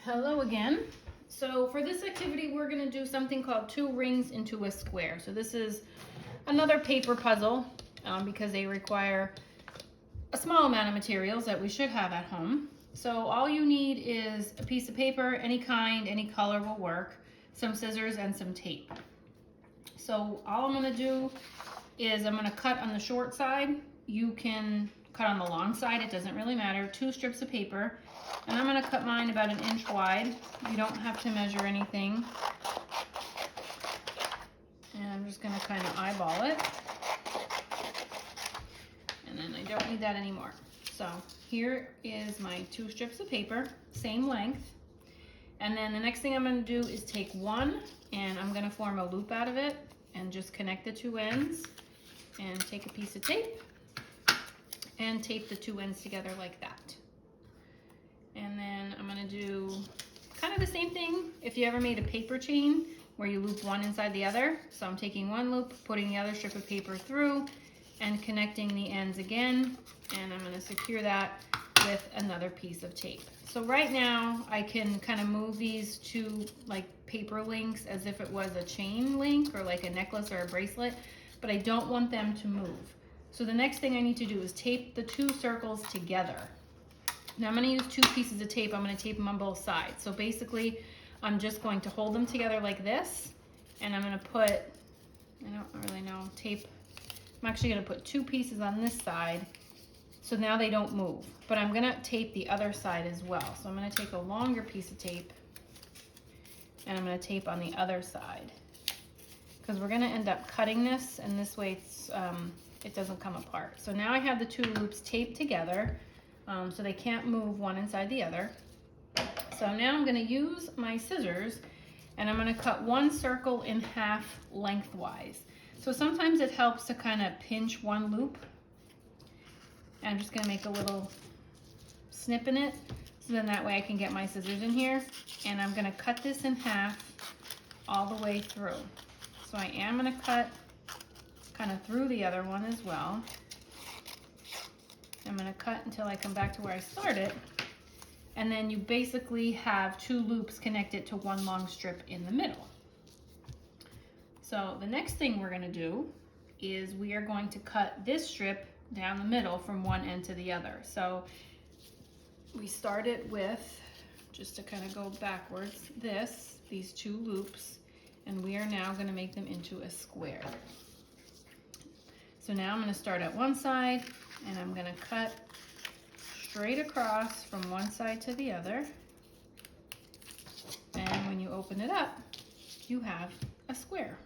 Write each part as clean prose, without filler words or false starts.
Hello again. So for this activity, we're going to do something called 2 rings into a square. So this is another paper puzzle because they require a small amount of materials that we should have at home. So all you need is a piece of paper, any kind, any color will work, some scissors, and some tape. So all I'm going to do is I'm going to cut on the short side. You can cut on the long side, it doesn't really matter. 2 strips of paper, and I'm going to cut mine about 1 inch wide. You don't have to measure anything. And I'm just going to kind of eyeball it. And then I don't need that anymore. So here is my 2 strips of paper, same length. And then the next thing I'm going to do is take one, and I'm going to form a loop out of it and just connect the 2 ends, and take a piece of tape and tape the 2 ends together like that. And then I'm going to do kind of the same thing if you ever made a paper chain where you loop one inside the other. So I'm taking one loop, putting the other strip of paper through, and connecting the ends again, and I'm going to secure that with another piece of tape. So right now I can kind of move these 2 like paper links as if it was a chain link or like a necklace or a bracelet, but I don't want them to move. So the next thing I need to do is tape the 2 circles together. Now I'm going to use 2 pieces of tape. I'm going to tape them on both sides. So basically I'm just going to hold them together like this, and I'm going to put, I don't really know, tape. I'm actually going to put 2 pieces on this side so now they don't move, but I'm going to tape the other side as well. So I'm going to take a longer piece of tape and I'm going to tape on the other side because we're going to end up cutting this, and this way it doesn't come apart. So now I have the 2 loops taped together so they can't move one inside the other. So now I'm going to use my scissors and I'm going to cut 1 circle in half lengthwise. So sometimes it helps to kind of pinch 1 loop. And I'm just going to make a little snip in it, so then that way I can get my scissors in here. And I'm going to cut this in half all the way through. So I am going to cut kind of through the other one as well. I'm going to cut until I come back to where I started. And then you basically have 2 loops connected to 1 long strip in the middle. So the next thing we're going to do is we are going to cut this strip down the middle from one end to the other. So we started with, just to kind of go backwards, these 2 loops, and we are now going to make them into a square. So now I'm going to start at one side, and I'm going to cut straight across from one side to the other. And when you open it up, you have a square.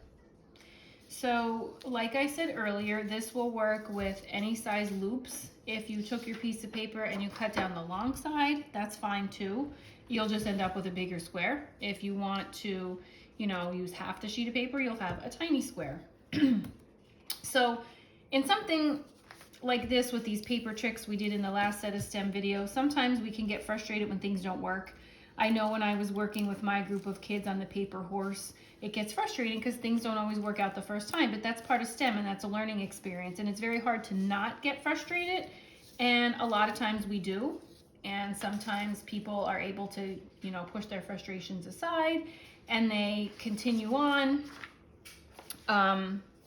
So like I said earlier, this will work with any size loops. If you took your piece of paper and you cut down the long side, that's fine too. You'll just end up with a bigger square. If you want to, use half the sheet of paper, you'll have a tiny square. So in something like this with these paper tricks we did in the last set of STEM videos, sometimes we can get frustrated when things don't work. I know when I was working with my group of kids on the paper horse, it gets frustrating because things don't always work out the first time, but that's part of STEM and that's a learning experience, and it's very hard to not get frustrated, and a lot of times we do, and sometimes people are able to, push their frustrations aside and they continue on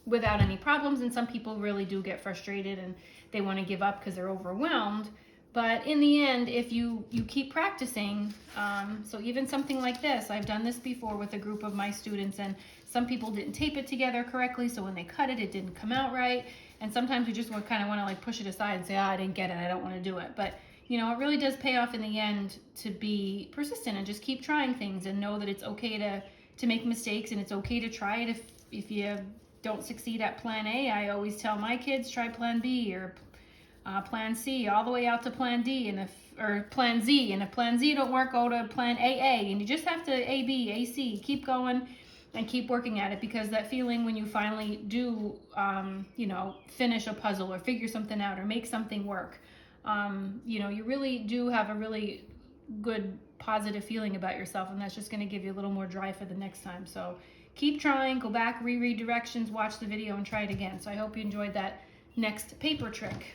without any problems, and some people really do get frustrated and they want to give up because they're overwhelmed. But in the end, if you keep practicing, so even something like this, I've done this before with a group of my students, and some people didn't tape it together correctly, so when they cut it, it didn't come out right. And sometimes we just kind of want to like push it aside and say, I didn't get it, I don't want to do it. But it really does pay off in the end to be persistent and just keep trying things, and know that it's okay to make mistakes, and it's okay to try it. If you don't succeed at plan A, I always tell my kids, try plan B or plan C, all the way out to plan D, or plan Z. And if plan Z don't work, go to plan AA. And you just have to A, B, A, C, keep going and keep working at it, because that feeling when you finally do, finish a puzzle or figure something out or make something work, you really do have a really good positive feeling about yourself, and that's just going to give you a little more drive for the next time. So keep trying, go back, reread directions, watch the video, and try it again. So I hope you enjoyed that next paper trick.